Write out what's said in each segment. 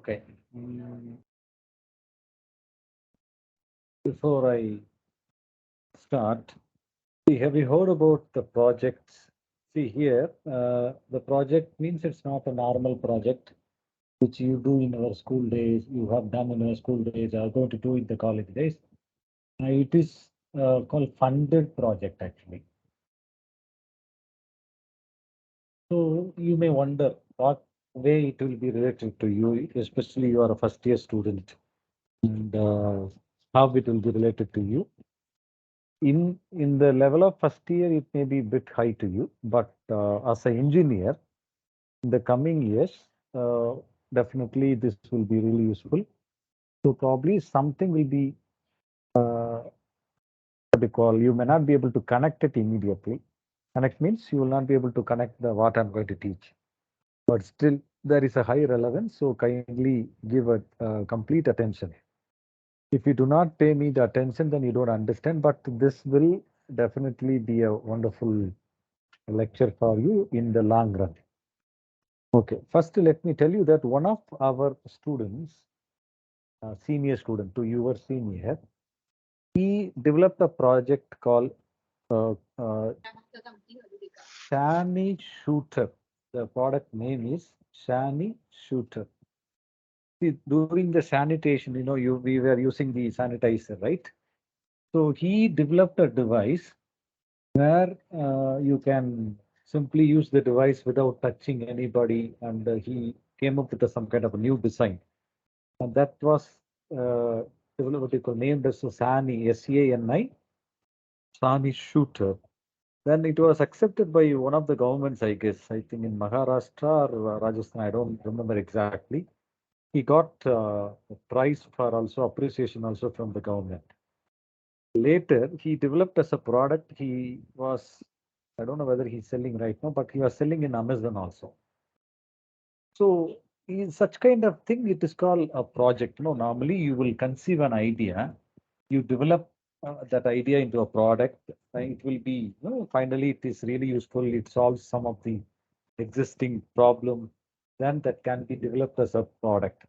Okay. Before I start, see, have you heard about the projects? See here, the project means it's not a normal project which you do in our school days, you have done in our school days, are going to do in the college days. It is called funded project actually. So you may wonder what way it will be related to you, especially you are a first year student, and how it will be related to you. In the level of first year, it may be a bit high to you, but as an engineer, in the coming years, uh, definitely this will be really useful. So probably something will be what you call, you may not be able to connect it immediately. Connect means you will not be able to connect the what I'm going to teach, but still there is a high relevance. So kindly give a complete attention. If you do not pay me the attention, then you don't understand. But this will definitely be a wonderful lecture for you in the long run. Okay, first let me tell you that one of our students, senior student to your senior, he developed a project called uh, uh, Shani Shooter. The product name is Shani Shooter. See, during the sanitation, we were using the sanitizer, right? So he developed a device where you can simply use the device without touching anybody, and he came up with some kind of a new design, and that was what you call named as SANI, SANI, SANI Shooter. Then it was accepted by one of the governments, I guess, I think in Maharashtra or Rajasthan, I don't remember exactly. He got a prize for also appreciation also from the government. Later, he developed as a product. He was, I don't know whether he's selling right now, but he was selling in Amazon also. So, in such kind of thing, it is called a project. Normally you will conceive an idea, you develop that idea into a product. It will be, finally, it is really useful. It solves some of the existing problem. Then that can be developed as a product.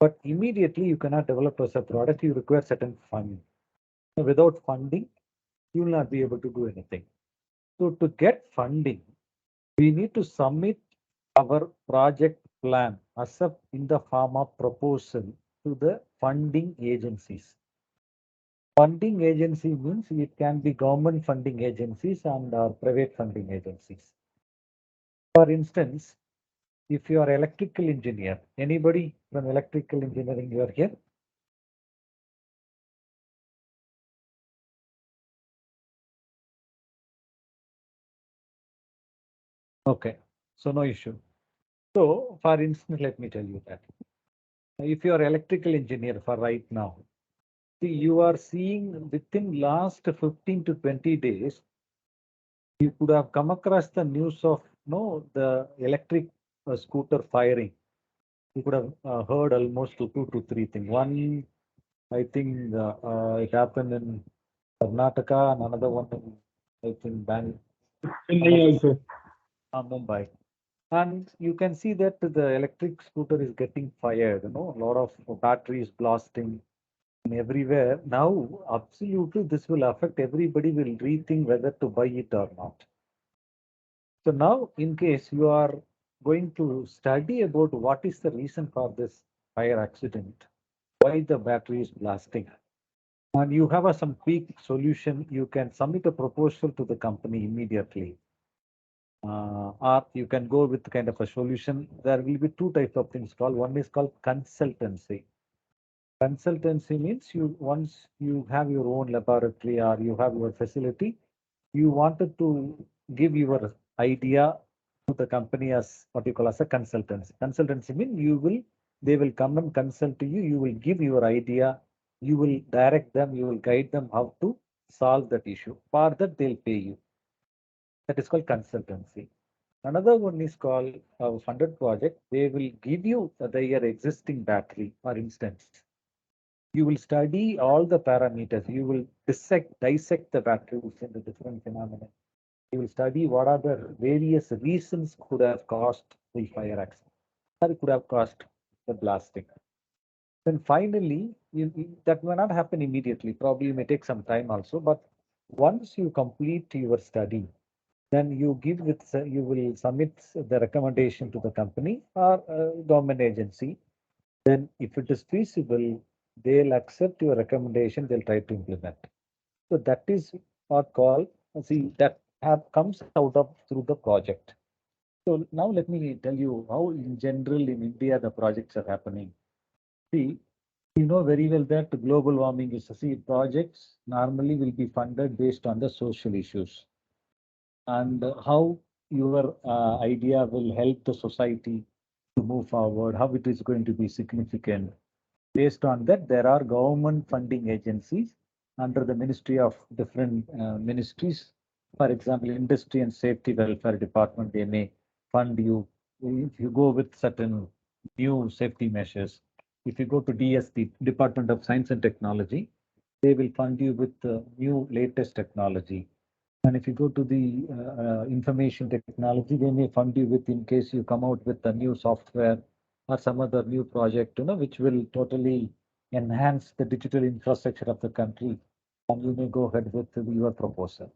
But immediately you cannot develop as a product. You require certain funding. Without funding, you will not be able to do anything. So to get funding, we need to submit our project plan as a, in the form of proposal to the funding agencies. Funding agency means it can be government funding agencies and private funding agencies. For instance, if you are electrical engineer, anybody from electrical engineering, you are here? Okay, so no issue. So for instance, let me tell you that if you are electrical engineer for right now, see, you are seeing within last 15 to 20 days, you could have come across the news of the electric scooter firing. You could have heard almost two to three things. One, I think it happened in Karnataka, and another one in, I think, Chennai also. Mumbai. And you can see that the electric scooter is getting fired. A lot of batteries blasting everywhere. Now, absolutely, this will affect everybody. Will rethink whether to buy it or not. So now, in case you are going to study about what is the reason for this fire accident, why the battery is blasting, and you have some quick solution, you can submit a proposal to the company immediately. Or you can go with kind of a solution. There will be two types of things called. One is called consultancy. Consultancy means you once you have your own laboratory or you have your facility, you wanted to give your idea to the company as what you call as a consultancy. Consultancy means they will come and consult to you, you will give your idea, you will direct them, you will guide them how to solve that issue. For that, they'll pay you. That is called consultancy. Another one is called a funded project. They will give you their existing battery, for instance. You will study all the parameters. You will dissect the batteries into different phenomena. You will study what are the various reasons could have caused the fire accident. Or it could have caused. the blasting. Then finally, that may not happen immediately. Probably may take some time also. But once you complete your study, then you will submit the recommendation to the company or government agency. Then, if it is feasible, they'll accept your recommendation. They'll try to implement. So that is what called see that have comes out of through the project. So now let me tell you how in general in India the projects are happening. See, you know very well that global warming is see projects normally will be funded based on the social issues and how your idea will help the society to move forward, how it is going to be significant. Based on that, there are government funding agencies under the ministry of different ministries. For example, Industry and Safety Welfare Department, they may fund you if you go with certain new safety measures. If you go to DST, Department of Science and Technology, they will fund you with new latest technology. And if you go to the information technology, they may fund you with in case you come out with a new software or some other new project, which will totally enhance the digital infrastructure of the country. And you may go ahead with your proposal.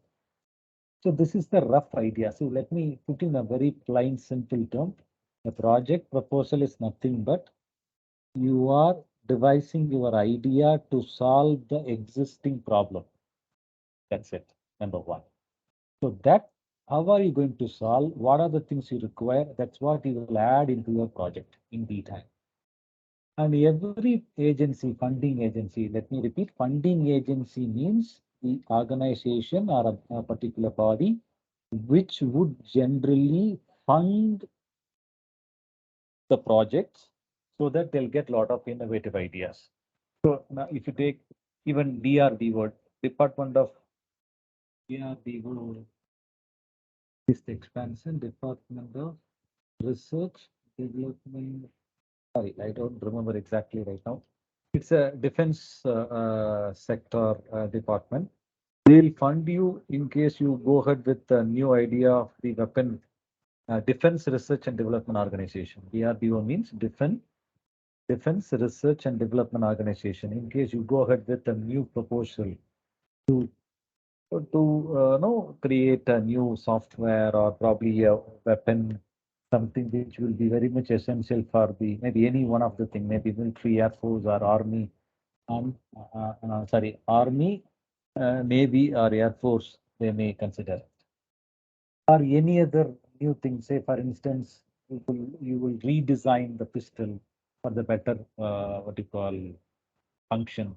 So this is the rough idea. So let me put in a very plain, simple term. The project proposal is nothing but you are devising your idea to solve the existing problem. That's it, number one. So that, how are you going to solve? What are the things you require? That's what you will add into your project in detail. And every agency, funding agency, let me repeat, funding agency means the organization or a particular body which would generally fund the projects so that they'll get a lot of innovative ideas. So now if you take even DRDO, Department of DRDO, is the expansion, Department of Research Development. Sorry, I don't remember exactly right now. It's a defense sector department. They'll fund you in case you go ahead with the new idea of the weapon Defense Research and Development Organization. DRDO means Defense Research and Development Organization. In case you go ahead with a new proposal to create a new software or probably a weapon, something which will be very much essential for the maybe any one of the thing, maybe military, air force, or army, and sorry, army, navy, or air force. They may consider or any other new thing. Say, for instance, you will redesign the pistol for the better what you call function.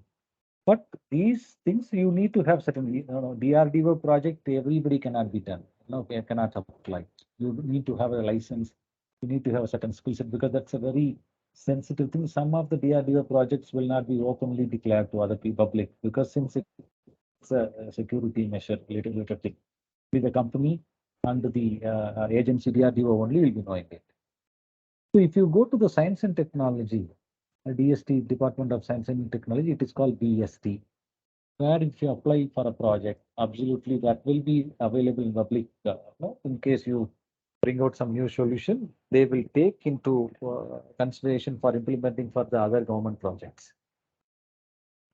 But these things you need to have certain, DRDO project, everybody cannot be done. No, cannot apply. You need to have a license. You need to have a certain skill set because that's a very sensitive thing. Some of the DRDO projects will not be openly declared to other people, public, because since it's a security measure related thing, be the company and the agency DRDO only will be knowing it. So if you go to the science and technology, DST, Department of Science and Technology, it is called BST, where if you apply for a project, absolutely that will be available in public. In case you bring out some new solution, they will take into consideration for implementing for the other government projects.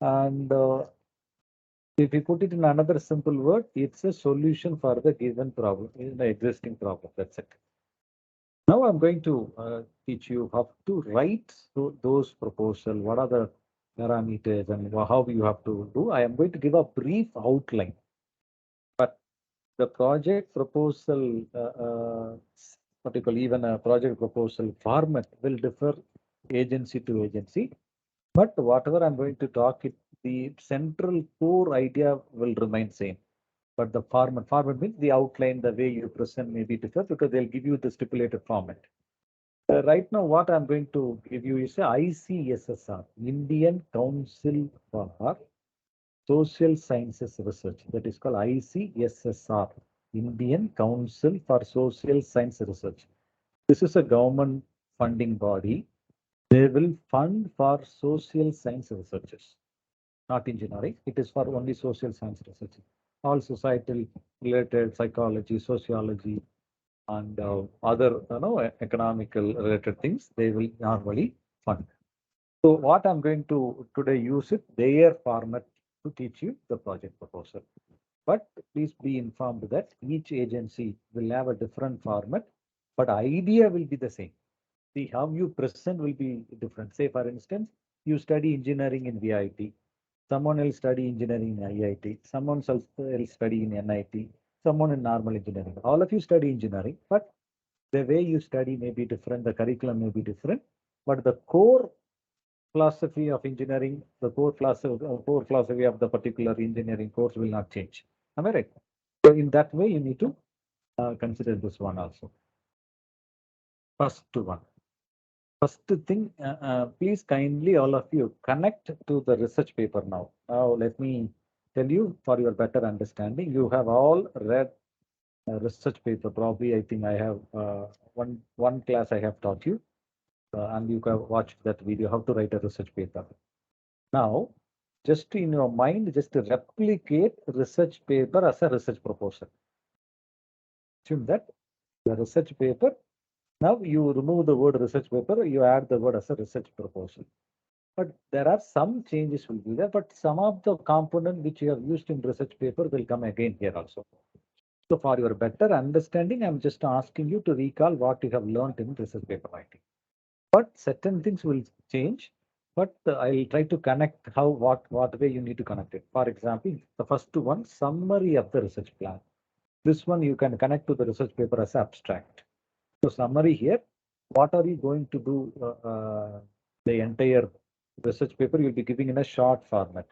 And if you put it in another simple word, it's a solution for the given problem, in the existing problem. That's it. Now I'm going to teach you how to write those proposal. What are the parameters and how you have to do. I am going to give a brief outline, but the project proposal, particularly even a project proposal format will differ agency to agency. But whatever I'm going to talk, the central core idea will remain same. But the format means the outline, the way you present may be different because they'll give you the stipulated format. Right now, what I'm going to give you is a ICSSR, Indian Council for Social Sciences Research. That is called ICSSR, Indian Council for Social Science Research. This is a government funding body. They will fund for social science researchers, not engineering. It is for only social science research. All societal related psychology, sociology, and other economical related things, they will normally fund. So what I'm going to today use it, their format to teach you the project proposal. But please be informed that each agency will have a different format, but idea will be the same. See, how you present will be different. Say, for instance, you study engineering in VIT, someone else study engineering in IIT, someone else study in NIT, someone in normal engineering. All of you study engineering, but the way you study may be different, the curriculum may be different, but the core philosophy of engineering, the core philosophy of the particular engineering course will not change. Am I right? So in that way, you need to consider this one also. First one. First thing, please kindly all of you connect to the research paper now. Now let me tell you for your better understanding. You have all read research paper. Probably I think I have one class I have taught you, and you have watched that video how to write a research paper. Now, just in your mind, just replicate research paper as a research proposal. Assume that the research paper. Now you remove the word research paper, you add the word as a research proposal. But there are some changes will be there, but some of the component which you have used in research paper will come again here also. So for your better understanding, I'm just asking you to recall what you have learned in research paper writing. But certain things will change, but I'll try to connect how, what way you need to connect it. For example, the first one, summary of the research plan. This one you can connect to the research paper as abstract. So summary here, what are you going to do the entire research paper you'll be giving in a short format.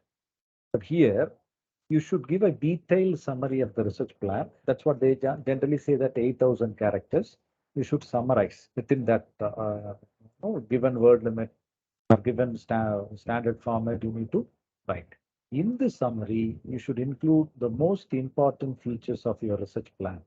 But here, you should give a detailed summary of the research plan. That's what they generally say that 8,000 characters, you should summarize within that given word limit or given standard format you need to write. In the summary, you should include the most important features of your research plan.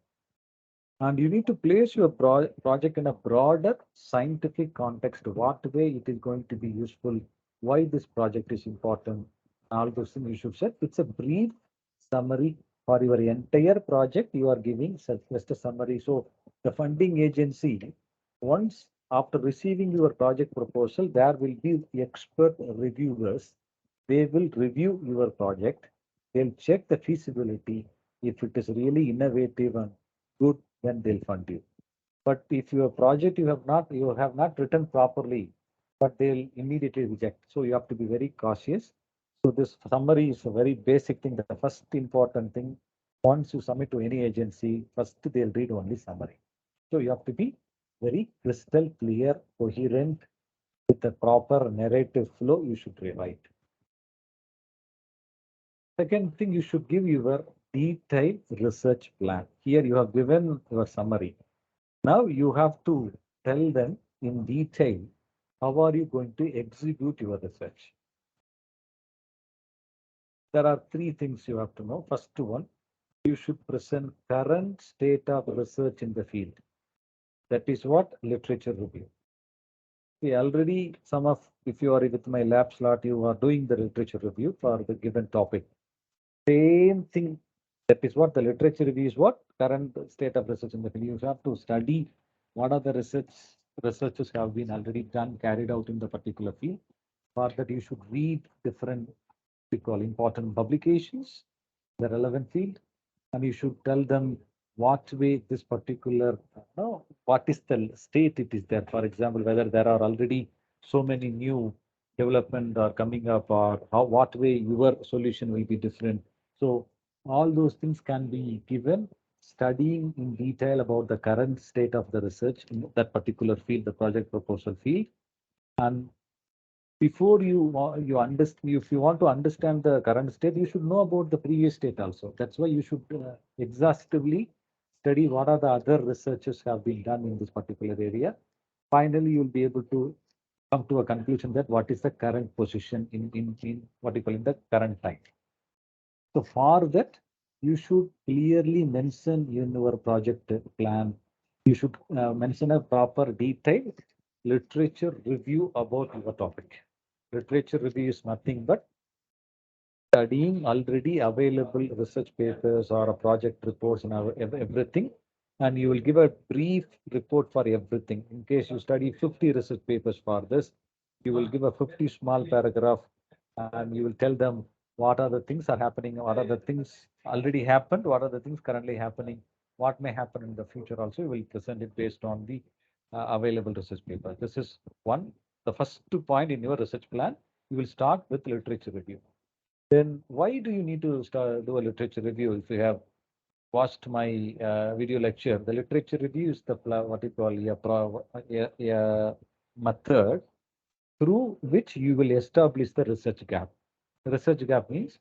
And you need to place your project in a broader scientific context, what way it is going to be useful, why this project is important, all those things you should say. It's a brief summary for your entire project. You are giving just a summary. So the funding agency, once after receiving your project proposal, there will be expert reviewers. They will review your project. They'll check the feasibility. If it is really innovative and good, then they'll fund you. But if your project you have not written properly, but they'll immediately reject. So you have to be very cautious. So this summary is a very basic thing. The first important thing, once you submit to any agency, first they'll read only summary. So you have to be very crystal clear, coherent with a proper narrative flow. You should rewrite. Second thing, you should give your detailed research plan. Here you have given your summary. Now you have to tell them in detail how are you going to execute your research. There are three things you have to know. First one, you should present current state of research in the field. That is what literature review. See, already some of, if you are with my lab slot, you are doing the literature review for the given topic. Same thing. That is what the literature review is. What current state of research in the field. You have to study what are the researches have been already done, carried out in the particular field. For that, you should read different, we call important publications, the relevant field, and you should tell them what way this particular, no, what is the state it is there. For example, whether there are already so many new development are coming up, or how what way your solution will be different. So all those things can be given, studying in detail about the current state of the research in that particular field, the project proposal field. And before you understand, if you want to understand the current state, you should know about the previous state also. That's why you should exhaustively study what are the other researches have been done in this particular area. Finally, you'll be able to come to a conclusion that what is the current position in what you call in the current time. So for that, you should clearly mention in your project plan, you should mention a proper detailed literature review about your topic. Literature review is nothing but studying already available research papers or project reports and everything, and you will give a brief report for everything. In case you study 50 research papers for this, You will give a 50 small paragraph and you will tell them what are the things are happening, what are the things already happened, what are the things currently happening, what may happen in the future also. You will present it based on the available research paper. This is one, the first point in your research plan. You will start with literature review. Then why do you need to do a literature review if you have watched my video lecture? The literature review is the what you call a method through which you will establish the research gap. The research gap means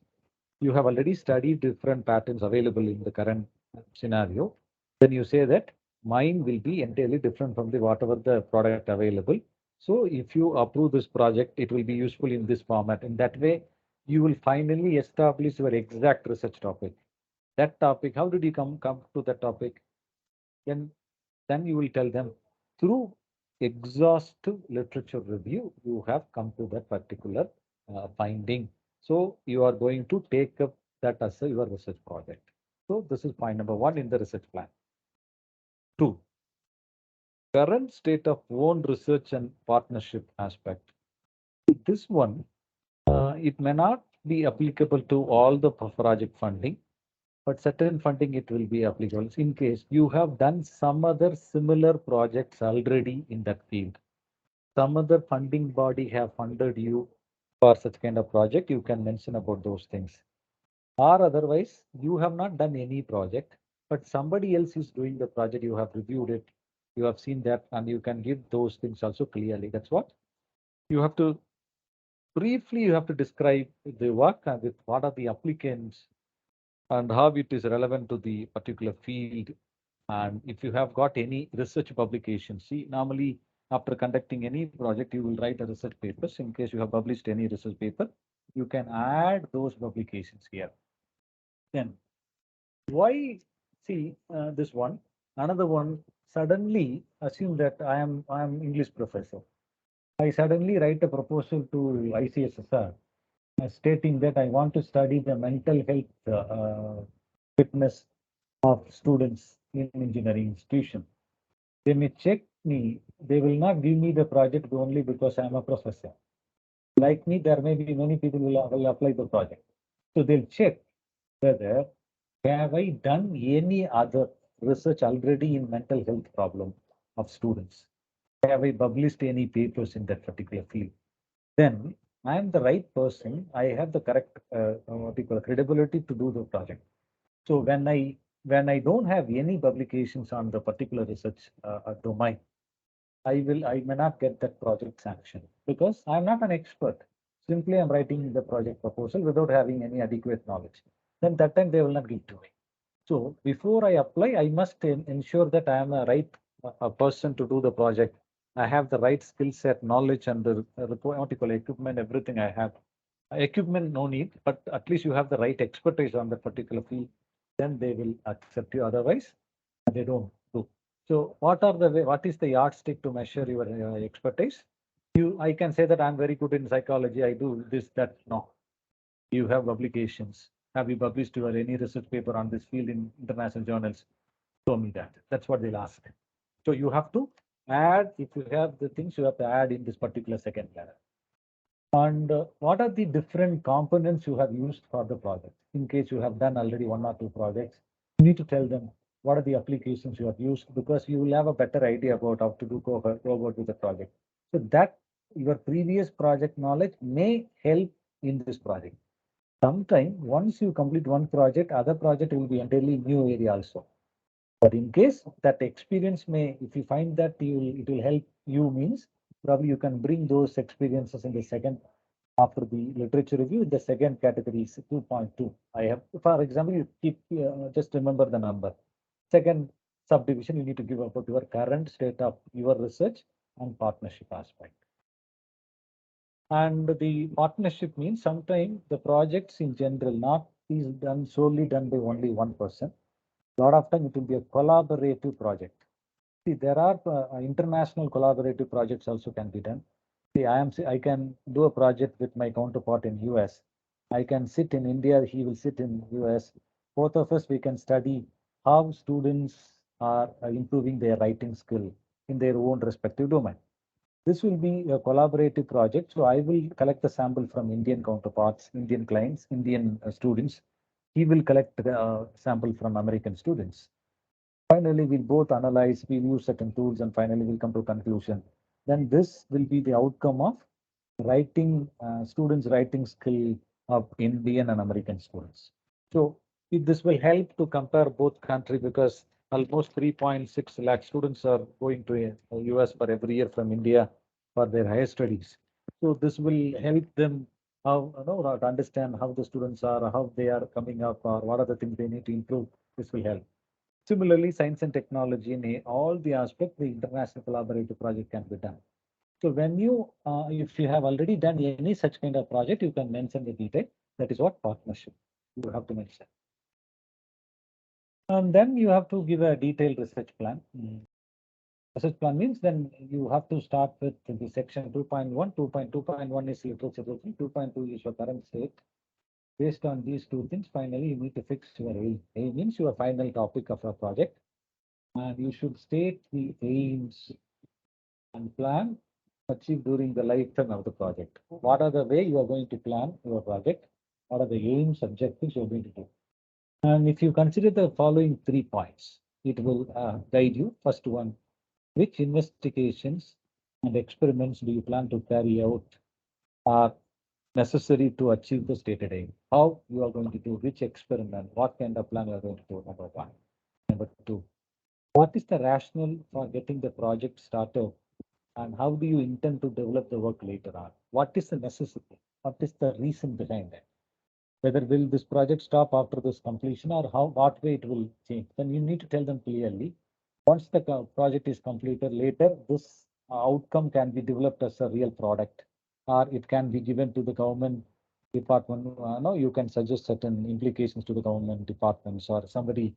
you have already studied different patterns available in the current scenario. Then you say that mine will be entirely different from the whatever the product available. So if you approve this project, it will be useful in this format. In that way, you will finally establish your exact research topic. That topic, how did you come to that topic? Then then you will tell them through exhaustive literature review, you have come to that particular finding. So you are going to take up that as your research project. So this is point number one in the research plan. Two, current state of own research and partnership aspect. This one, it may not be applicable to all the project funding, but certain funding it will be applicable in case you have done some other similar projects already in that field. Some other funding body have funded you for such kind of project, you can mention about those things. Or otherwise, you have not done any project, but somebody else is doing the project, you have reviewed it, you have seen that, and you can give those things also clearly. That's what you have to briefly you have to describe the work and with what are the applicants and how it is relevant to the particular field. And if you have got any research publications, see, normally after conducting any project, you will write a research papers. In case you have published any research paper, you can add those publications here. Then why, see, this one, another one, suddenly assume that I am English professor. I suddenly write a proposal to ICSSR stating that I want to study the mental health fitness of students in engineering institution. They may check me, they will not give me the project only because I am a professor. Like me, there may be many people will apply the project. So they'll check whether have I done any other research already in mental health problem of students? Have I published any papers in that particular field? Then I am the right person. I have the correct what you call credibility to do the project. So when I don't have any publications on the particular research domain, I may not get that project sanction because I'm not an expert. Simply I'm writing the project proposal without having any adequate knowledge. Then that time they will not give to me. So before I apply, I must ensure that I am a right person to do the project. I have the right skill set, knowledge, and the what you call equipment, everything I have. Equipment, no need, but at least you have the right expertise on that particular field. Then they will accept you. Otherwise, they don't do. So what is the yardstick to measure your expertise? I can say that I'm very good in psychology. I do this, that. No, you have publications. Have you published your any research paper on this field in international journals? Show me that. That's what they'll ask. So you have to add, if you have the things, you have to add in this particular second letter. And what are the different components you have used for the project? In case you have done already one or two projects, you need to tell them what are the applications you have used because you will have a better idea about how to go about with the project. So that your previous project knowledge may help in this project. Sometime once you complete one project, other project will be entirely new area also. But in case that experience may, if you find that it will help you means probably you can bring those experiences in the second after the literature review. The second category is 2.2. I have, for example, you keep just remember the number. Second subdivision, you need to give about your current state of your research and partnership aspect. And the partnership means sometimes the projects in general not is done solely done by only one person. A lot of time it will be a collaborative project. See, there are international collaborative projects also can be done. See, I can do a project with my counterpart in US. I can sit in India, he will sit in US. Both of us, we can study how students are improving their writing skill in their own respective domain. This will be a collaborative project. So I will collect the sample from Indian counterparts, Indian clients, Indian students. He will collect the sample from American students. Finally, we'll both analyze, we'll use certain tools, and finally we'll come to a conclusion. Then this will be the outcome of writing, students' writing skill of Indian and American students. So this will help to compare both country because almost 3.6 lakh students are going to US for every year from India for their higher studies. So this will help them how to understand how the students are, how they are coming up, or what are the things they need to improve. This will help. Similarly, science and technology in all the aspects, the international collaborative project can be done. So when you, if you have already done any such kind of project, you can mention the detail. That is what partnership you have to mention. And then you have to give a detailed research plan. Research plan means then you have to start with the section 2.1. 2.2.1 is literature review, 2.2 is your current state. Based on these two things, finally you need to fix your aim. Aim means your final topic of a project. And you should state the aims and plan achieved during the lifetime of the project. What are the way you are going to plan your project? What are the aims, objectives you are going to do? And if you consider the following 3 points, it will guide you. First one, which investigations and experiments do you plan to carry out are necessary to achieve the stated aim? How you are going to do which experiment, what kind of plan you are going to do, number one. Number two, what is the rationale for getting the project started and how do you intend to develop the work later on? What is the necessity? What is the reason behind it? Whether will this project stop after this completion or how what way it will change? Then you need to tell them clearly. Once the project is completed later, this outcome can be developed as a real product, or it can be given to the government department. No, you can suggest certain implications to the government departments or somebody,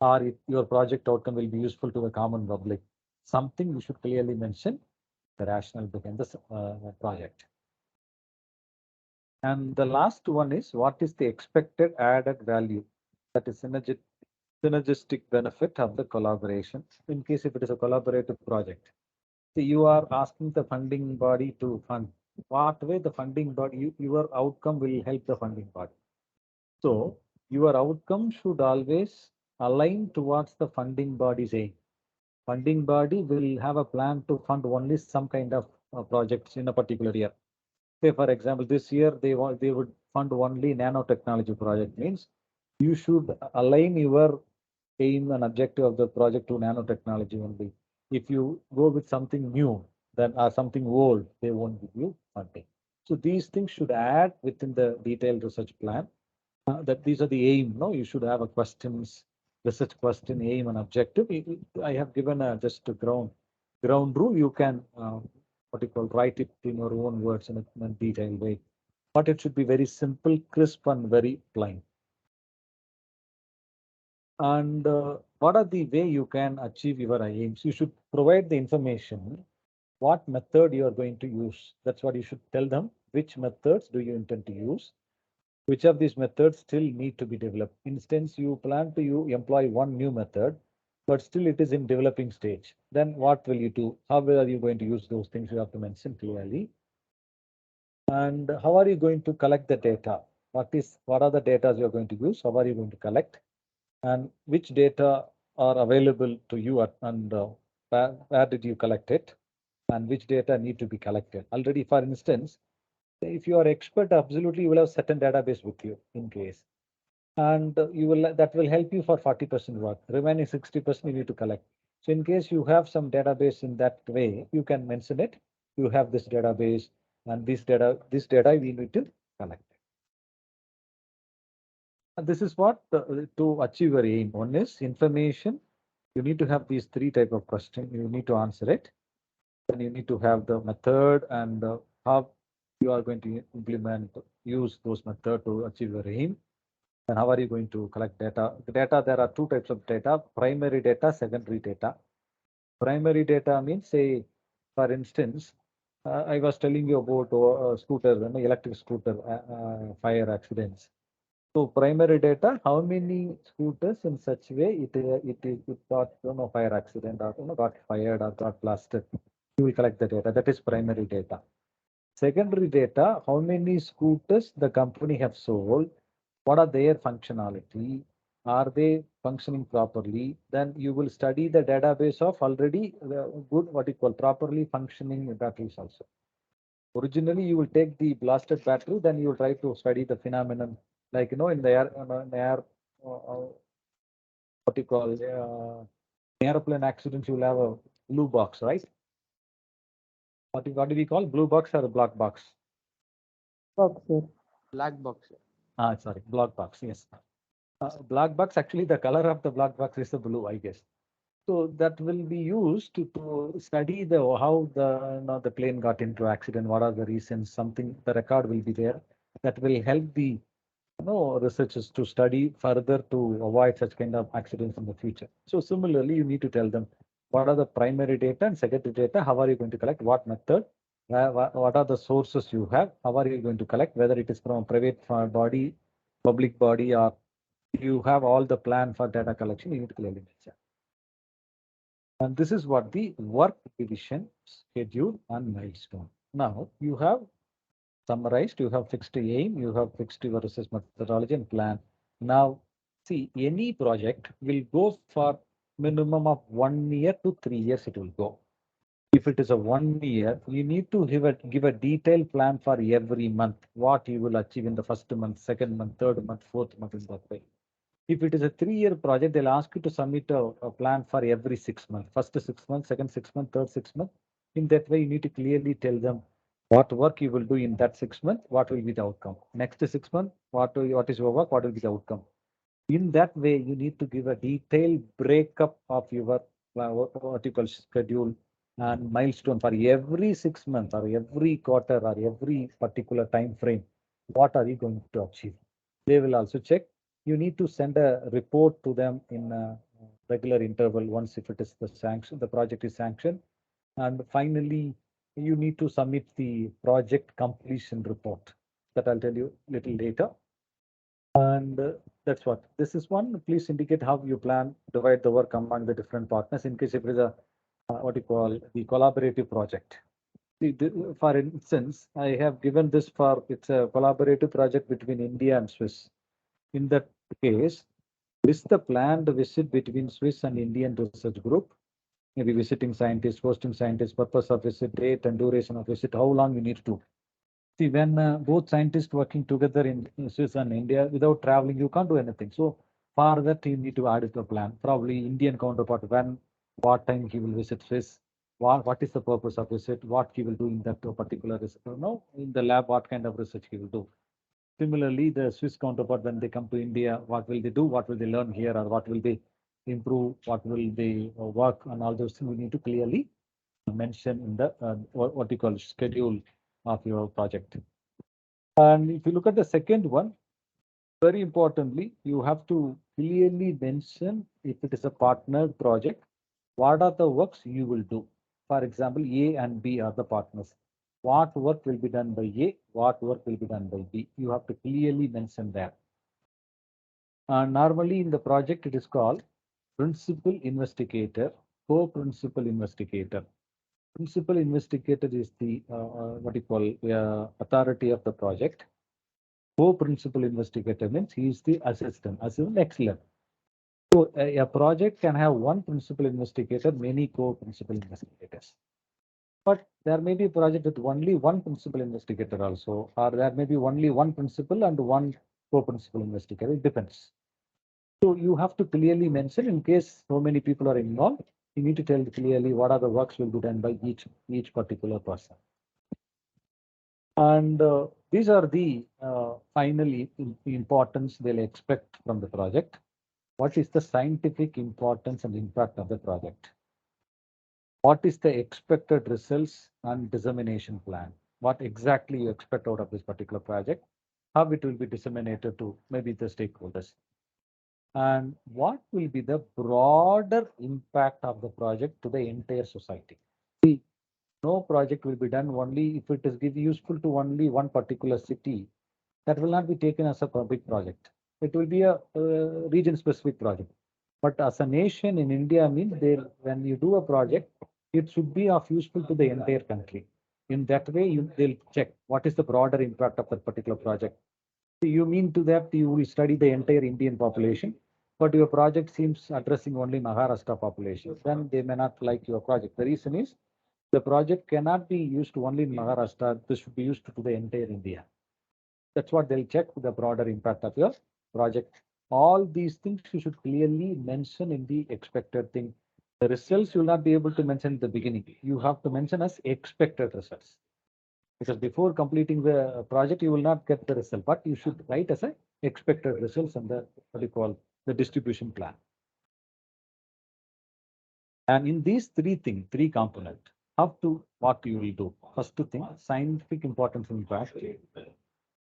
or your project outcome will be useful to the common public. Something you should clearly mention the rationale behind this project. And the last one is what is the expected added value that is synergistic benefit of the collaboration in case if it is a collaborative project. So you are asking the funding body to fund. What way the funding body, your outcome will help the funding body. So your outcome should always align towards the funding body's aim. Funding body will have a plan to fund only some kind of projects in a particular year. Say, for example, this year they would fund only nanotechnology project. Means you should align your aim and objective of the project to nanotechnology only. If you go with something new, then or something old, they won't give you funding. So these things should add within the detailed research plan. That these are the aim. No, you should have a questions, research question, aim, and objective. I have given a just a ground rule. You can what you call write it in your own words in a detailed way. But it should be very simple, crisp, and very plain. And what are the way you can achieve your aims? You should provide the information, what method you are going to use. That's what you should tell them. Which methods do you intend to use? Which of these methods still need to be developed? Instance, you plan to you employ one new method, but still it is in developing stage. Then what will you do? How are you going to use those things? You have to mention clearly. And how are you going to collect the data? What are the data you are going to use? How are you going to collect? And which data are available to you and where did you collect it? And which data need to be collected? Already, for instance, if you are expert, absolutely you will have certain database with you in case. And you will that will help you for 40% work. Remaining 60% you need to collect. So in case you have some database in that way, you can mention it. You have this database and this data we need to collect. And this is what to achieve your aim. One is information. You need to have these three type of question. You need to answer it. Then you need to have the method and how you are going to implement, use those method to achieve your aim. And how are you going to collect data? The data, there are two types of data, primary data, secondary data. Primary data means, say, for instance, I was telling you about scooter, electric scooter fire accidents. So primary data, how many scooters in such way it got fire accident or got fired or got blasted. You will collect the data. That is primary data. Secondary data, how many scooters the company have sold, what are their functionality, are they functioning properly? Then you will study the database of already good, what you call properly functioning batteries also. Originally, you will take the blasted battery, then you will try to study the phenomenon, like in the air, what you call airplane accidents, you will have a blue box, right? What do we call blue box or a black box? box, sir. Black box. Sorry, black box. Yes, black box. Actually, the color of the black box is the blue, I guess. So that will be used to study the how the plane got into accident. What are the reasons? Something the record will be there that will help the researchers to study further to avoid such kind of accidents in the future. So similarly, you need to tell them what are the primary data and secondary data, how are you going to collect, what method, what are the sources you have, how are you going to collect, whether it is from a private body, public body, or you have all the plan for data collection, you need to clearly mention. And this is what the work division, schedule, and milestone. Now you have summarized, you have fixed aim, you have fixed your research methodology and plan. Now, see, any project will go for minimum of 1 year to 3 years, it will go. If it is a 1 year, you need to give a detailed plan for every month, what you will achieve in the first month, second month, third month, fourth month, in that way. If it is a 3 year project, they'll ask you to submit a plan for every 6 months. First 6 months, second 6 months, third 6 months. In that way, you need to clearly tell them what work you will do in that 6 months, what will be the outcome. Next 6 months, what is your work, what will be the outcome. In that way, you need to give a detailed breakup of your what you call schedule and milestone for every 6 months or every quarter or every particular time frame. What are you going to achieve? They will also check. You need to send a report to them in a regular interval once if it is the sanction, the project is sanctioned. And finally, you need to submit the project completion report that I'll tell you a little later. And that's what this is one. Please indicate how you plan to divide the work among the different partners in case if it is a what you call the collaborative project. See, for instance, I have given this for it's a collaborative project between India and Swiss. In that case, this is the planned visit between Swiss and Indian research group. Maybe visiting scientists, hosting scientists, purpose of visit, date and duration of visit, how long you need to. See, when both scientists working together in Swiss and India without traveling, you can't do anything. So for that, you need to add it to a plan. Probably Indian counterpart, when, what time he will visit Swiss, what is the purpose of visit, what he will do in that particular research, in the lab, what kind of research he will do. Similarly, the Swiss counterpart, when they come to India, what will they do? What will they learn here, or what will they improve? What will they work? And all those things we need to clearly mention in the what you call schedule of your project. And if you look at the second one, very importantly, you have to clearly mention if it is a partnered project, what are the works you will do. For example, A and B are the partners. What work will be done by A? What work will be done by B? You have to clearly mention that. Normally in the project, it is called principal investigator, co-principal investigator. Principal investigator is the what you call authority of the project. Co-principal investigator means he is the assistant, next level. So a project can have one principal investigator, many co-principal investigators. But there may be a project with only one principal investigator also, or there may be only one principal and one co-principal investigator. It depends. So you have to clearly mention in case so many people are involved, you need to tell clearly what are the works will be done by each particular person. And these are the finally the importance they'll expect from the project. What is the scientific importance and impact of the project? What is the expected results and dissemination plan? What exactly you expect out of this particular project? How it will be disseminated to maybe the stakeholders? And what will be the broader impact of the project to the entire society? See, no project will be done only if it is useful to only one particular city. That will not be taken as a public project. It will be a region specific project. But as a nation in India means when you do a project, it should be of useful to the entire country. In that way, they'll check what is the broader impact of that particular project. You mean to that you will study the entire Indian population, but your project seems addressing only Maharashtra population. Then they may not like your project. The reason is the project cannot be used only in Maharashtra. This should be used to the entire India. That's what they'll check the broader impact of your project. All these things you should clearly mention in the expected thing. The results you will not be able to mention in the beginning. You have to mention as expected results. Because before completing the project, you will not get the result, but you should write as a expected results and the what do you call the distribution plan. And in these three component, how to what you will do. First thing, scientific importance impact.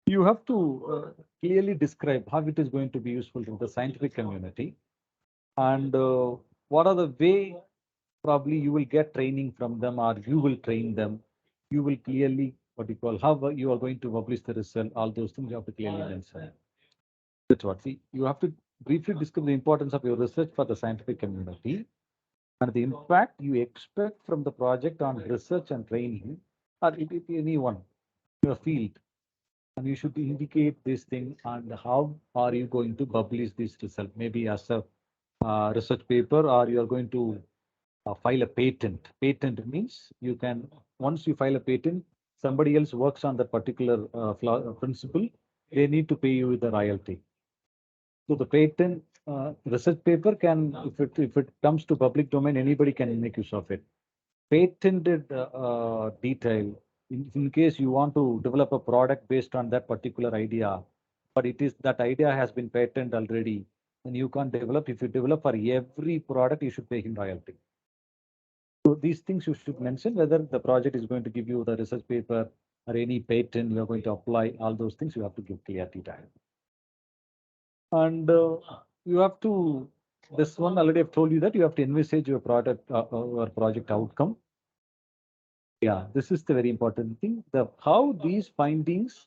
You have to clearly describe how it is going to be useful to the scientific community and what are the way probably you will get training from them or you will train them. You will clearly what you call how you are going to publish the result. All those things you have to clearly mention. That's what. See, you have to briefly describe the importance of your research for the scientific community and the impact you expect from the project on research and training or anyone in your field. And you should indicate this thing and how are you going to publish this result, maybe as a research paper or you are going to file a patent. Patent means you can, once you file a patent, somebody else works on that particular principle, they need to pay you with the royalty. So the patent research paper can, if it comes to public domain, anybody can make use of it. Patented detail, in case you want to develop a product based on that particular idea, but it is that idea has been patented already, and you can't develop. If you develop for every product, you should pay him royalty. So these things you should mention whether the project is going to give you the research paper or any patent you are going to apply. All those things you have to give clarity to. And you have to, this one already I've told you that you have to envisage your product or project outcome. Yeah, this is the very important thing. The how these findings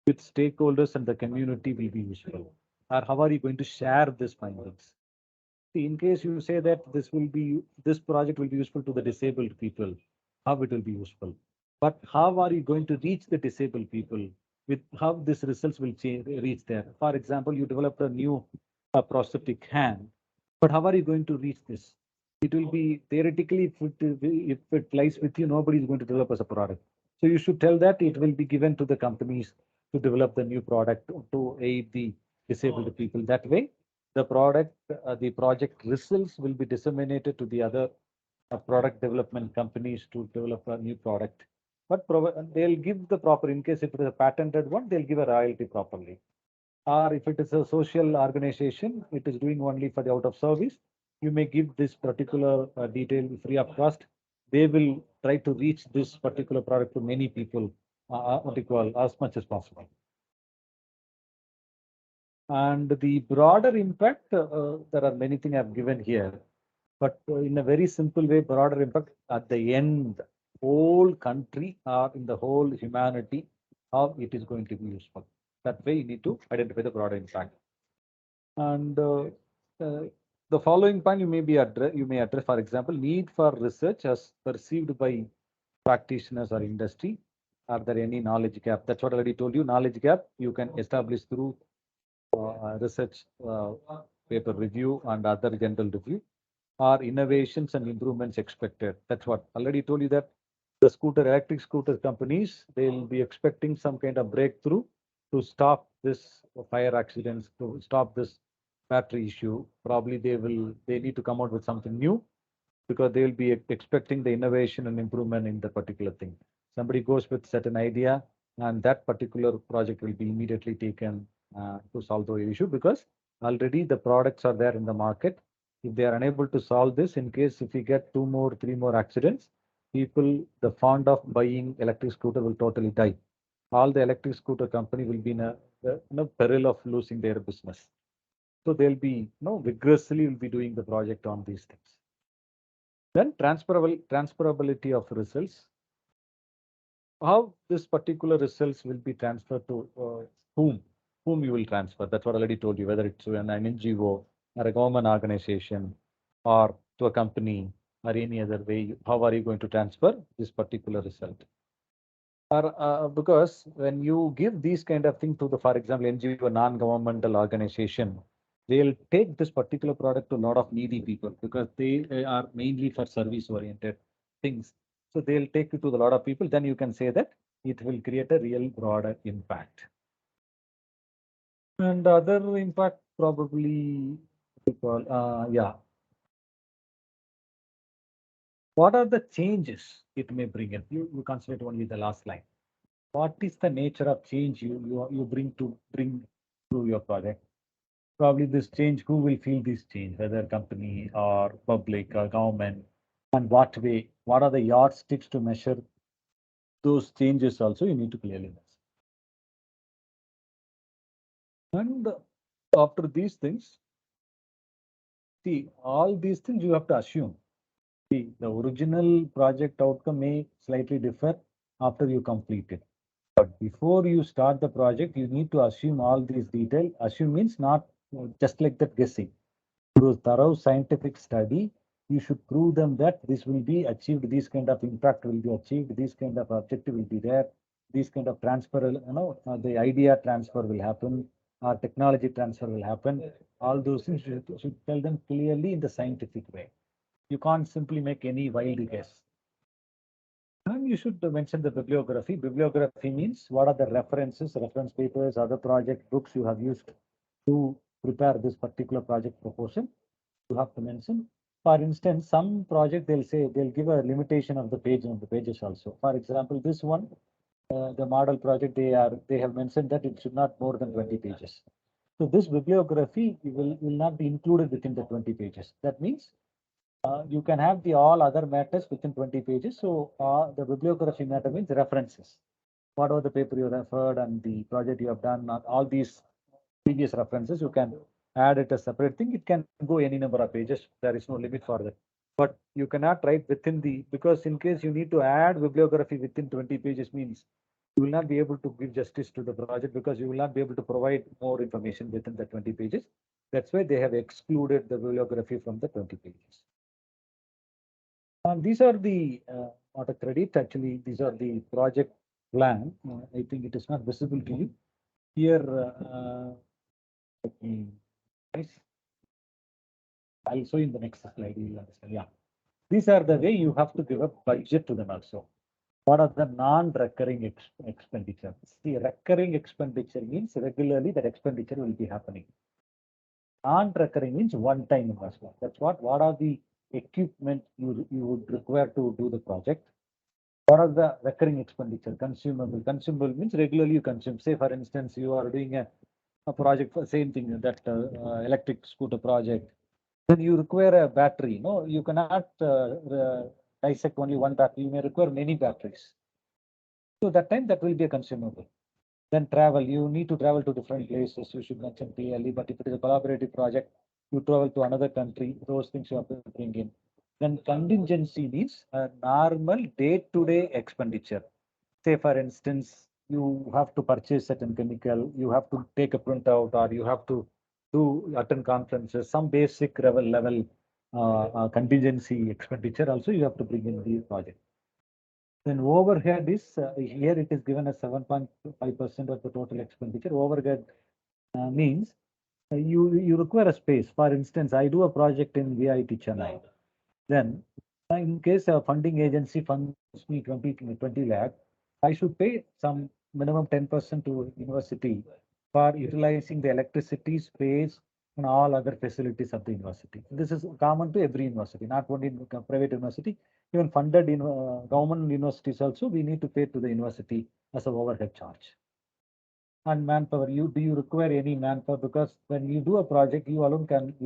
with stakeholders and the community will be useful, or how are you going to share these findings? See, in case you say that this project will be useful to the disabled people, how it will be useful. But how are you going to reach the disabled people with how these results will reach there? For example, you developed a new prosthetic hand, but how are you going to reach this? It will be theoretically, if it lies with you, nobody is going to develop as a product. So you should tell that it will be given to the companies to develop the new product to aid the disabled people. That way, the project results will be disseminated to the other product development companies to develop a new product. But they'll give the proper, in case if it is a patented one, they'll give a royalty properly. Or if it is a social organization, it is doing only for the out of service, you may give this particular detail free of cost. They will try to reach this particular product to many people, what you call, as much as possible. And the broader impact, there are many things I've given here, but in a very simple way, broader impact at the end, whole country or in the whole humanity, how it is going to be useful. That way, you need to identify the broader impact. And uh, the following point you may address, for example, need for research as perceived by practitioners or industry. Are there any knowledge gap? That's what I already told you. Knowledge gap you can establish through research paper review and other general review, are innovations and improvements expected. That's what already told you that the electric scooter companies, they'll be expecting some kind of breakthrough to stop this fire accidents, to stop this battery issue. Probably they need to come out with something new because they will be expecting the innovation and improvement in the particular thing. Somebody goes with certain idea and that particular project will be immediately taken to solve the issue because already the products are there in the market. If they are unable to solve this, in case if we get 2 more, 3 more accidents, people, the fond of buying electric scooter will totally die. All the electric scooter company will be in a peril of losing their business. So they'll be, vigorously will be doing the project on these things. Then transferability of results. How this particular results will be transferred to whom you will transfer. That's what I already told you, whether it's to an NGO or a government organization or to a company or any other way? How are you going to transfer this particular result? Or because when you give these kind of thing to the, for example, NGO, non-governmental organization, they'll take this particular product to a lot of needy people because they are mainly for service-oriented things. So they'll take it to a lot of people. Then you can say that it will create a real broader impact. And other impact probably, yeah. What are the changes it may bring in? You concentrate only the last line. What is the nature of change you bring through your project? Probably this change, who will feel this change, whether company or public or government, and what way? What are the yardsticks to measure those changes? Also, you need to clearly mention. And after these things, see all these things you have to assume. See, the original project outcome may slightly differ after you complete it. But before you start the project, you need to assume all these detail. Assume means not just like that guessing. Through thorough scientific study, you should prove them that this will be achieved, this kind of impact will be achieved, this kind of objective will be there, this kind of transfer, the idea transfer will happen, or technology transfer will happen. All those things should tell them clearly in the scientific way. You can't simply make any wild guess. And you should mention the bibliography. Bibliography means what are the references, reference papers, other project books you have used to prepare this particular project proposal. You have to mention. For instance, some project they'll say they'll give a limitation of the page on the pages also. For example, this one, the model project, they have mentioned that it should not more than 20 pages. So this bibliography will not be included within the 20 pages. That means you can have the all other matters within 20 pages. So the bibliography matter means references. Whatever the paper you referred and the project you have done, all these previous references, you can add it as separate thing. It can go any number of pages. There is no limit for that. But you cannot write within the, because in case you need to add bibliography within 20 pages means you will not be able to give justice to the project because you will not be able to provide more information within the 20 pages. That's why they have excluded the bibliography from the 20 pages. These are the not a credit, actually, these are the project plan. I think it is not visible to you. Here, let me, guys, I'll show you in the next slide, you will understand. Yeah. These are the way you have to give a budget to them also. What are the non-recurring expenditure? See, recurring expenditure means regularly that expenditure will be happening. Non-recurring means one-time investment. That's what are the equipment you would require to do the project? What are the recurring expenditure? Consumable means regularly you consume. Say, for instance, you are doing a project for same thing, that electric scooter project. Then you require a battery. No, you cannot dissect only one battery. You may require many batteries. So that time that will be a consumable. Then travel, you need to travel to different places. You should mention clearly. But if it is a collaborative project, you travel to another country. Those things you have to bring in. Then contingency means a normal day-to-day expenditure. Say, for instance, you have to purchase certain chemical, you have to take a printout, or you have to do attend conferences, some basic level contingency expenditure also you have to bring in the project. Then overhead is here it is given as 7.5% of the total expenditure. Overhead means you require a space. For instance, I do a project in VIT Chennai. Then, in case a funding agency funds me 20 lakh, I should pay some minimum 10% to university for utilizing the electricity, space, and all other facilities of the university. This is common to every university, not only in private university, even funded in government universities also, we need to pay to the university as a overhead charge. And manpower, do you require any manpower? Because when you do a project, you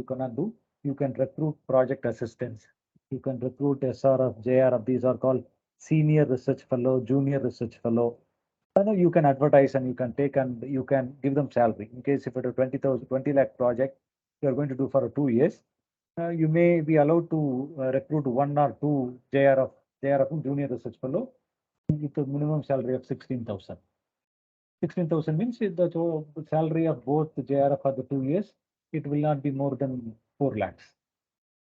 cannot do. You can recruit project assistants. You can recruit SRF, JRF. These are called senior research fellow, junior research fellow. I know you can advertise and you can take and you can give them salary. In case if it is 20 lakh project, you are going to do for 2 years, you may be allowed to recruit one or two JRF junior research fellow with a minimum salary of 16,000. 16,000 means the salary of both the JRF for the 2 years, it will not be more than 4 lakhs.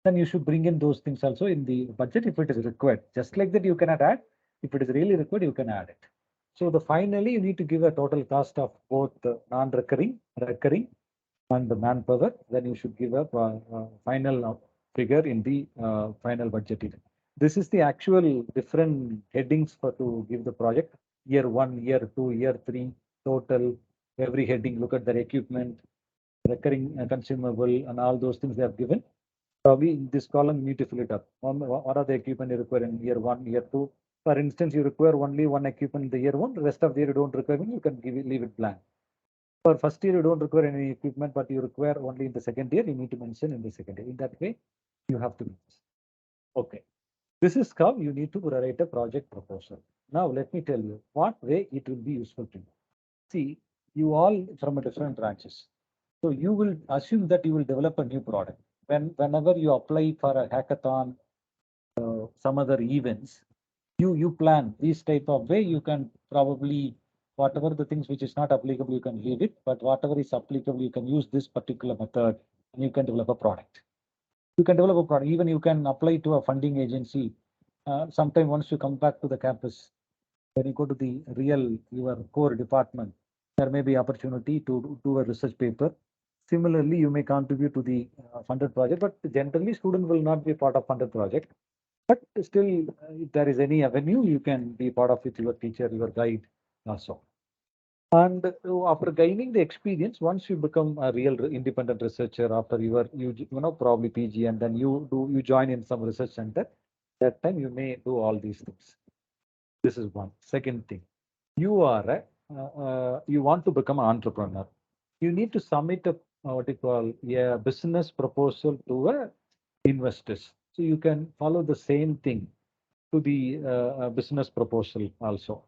then you should bring in those things also in the budget if it is required. Just like that, you cannot add. If it is really required, you can add it. So the finally, you need to give a total cost of both non-recurring, recurring, and the manpower. Then you should give a final figure in the final budget. This is the actual different headings for to give the project. Year 1, year 2, year 3, total, every heading, look at their equipment, recurring consumable, and all those things they have given. Probably in this column, you need to fill it up. What are the equipment you require in year 1, year 2? For instance, you require only one equipment in the year 1, the rest of the year you don't require, you can leave it blank. For first year, you don't require any equipment, but you require only in the second year, you need to mention in the second year. In that way, you have to. Okay. This is how you need to write a project proposal. Now, let me tell you what way it will be useful to you. See, you all from a different branches. So you will assume that you will develop a new product. Whenever you apply for a hackathon, some other events, you plan this type of way. You can probably whatever the things which is not applicable, you can leave it. But whatever is applicable, you can use this particular method, and you can develop a product. You can develop a product. Even you can apply to a funding agency. Sometime once you come back to the campus, when you go to the real your core department, there may be opportunity to do a research paper. Similarly, you may contribute to the funded project, but generally student will not be part of funded project. But still, if there is any avenue, you can be part of it, your teacher, your guide also. And after gaining the experience, once you become a real independent researcher, after you know probably PG, and then you join in some research center, that time you may do all these things. This is one. Second thing, you want to become an entrepreneur. You need to submit a what you call a business proposal to a investors. So you can follow the same thing to the business proposal also.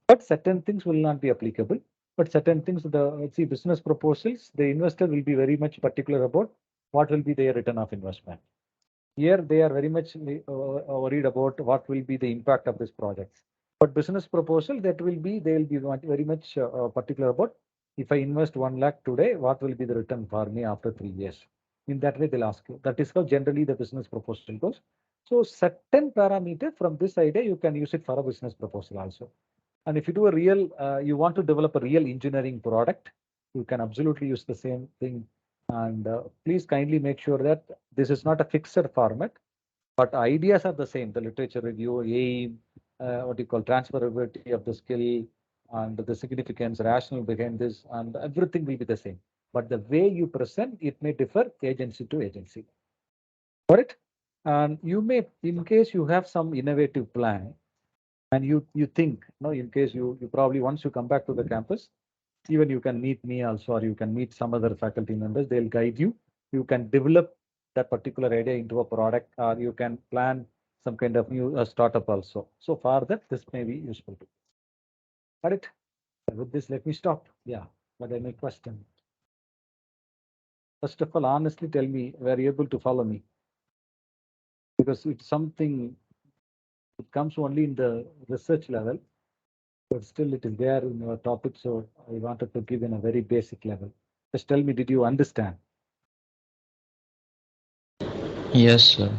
But certain things will not be applicable. But certain things, the see business proposals, the investor will be very much particular about what will be their return of investment. Here they are very much worried about what will be the impact of this project. But business proposal that will be they will be very much particular about if I invest 1 lakh today, what will be the return for me after 3 years? In that way, they'll ask you. That is how generally the business proposal goes. So certain parameter from this idea, you can use it for a business proposal also. And if you do a real, you want to develop a real engineering product, you can absolutely use the same thing. And please kindly make sure that this is not a fixed format, but ideas are the same. The literature review, aim, what you call transferability of the skill, and the significance, rationale behind this, and everything will be the same. But the way you present, it may differ agency to agency. Got it? And you may, in case you have some innovative plan, and you think, no, in case you probably once you come back to the campus, even you can meet me also, or you can meet some other faculty members. They'll guide you. You can develop that particular idea into a product, or you can plan some kind of new startup also. So for that, this may be useful. Got it? With this, let me stop. Yeah, but any question? First of all, honestly tell me, were you able to follow me? Because it's something, it comes only in the research level, but still it is there in your topic. So I wanted to give in a very basic level. Just tell me, did you understand? Yes, sir.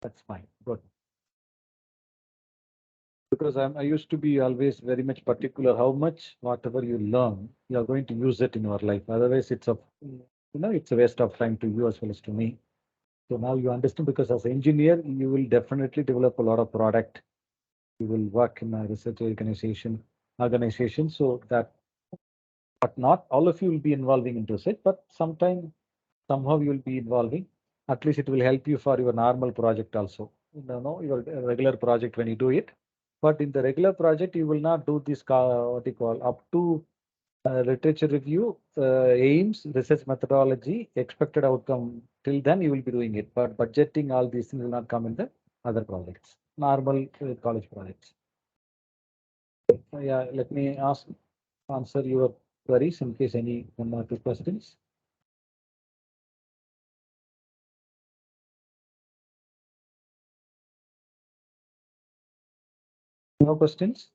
That's fine. Good. Because I used to be always very much particular how much whatever you learn, you are going to use it in your life. Otherwise, it's a waste of time to you as well as to me. So now you understand because as an engineer, you will definitely develop a lot of product. You will work in a research organization. So that, but not all of you will be involving into research, but somehow you will be involving. At least it will help you for your normal project also. Your regular project when you do it. But in the regular project, you will not do this, what you call, up to literature review, aims, research methodology, expected outcome. Till then, you will be doing it. But budgeting, all these things will not come in the other projects, normal college projects. Yeah, let me answer your queries in case any one or two questions. No questions?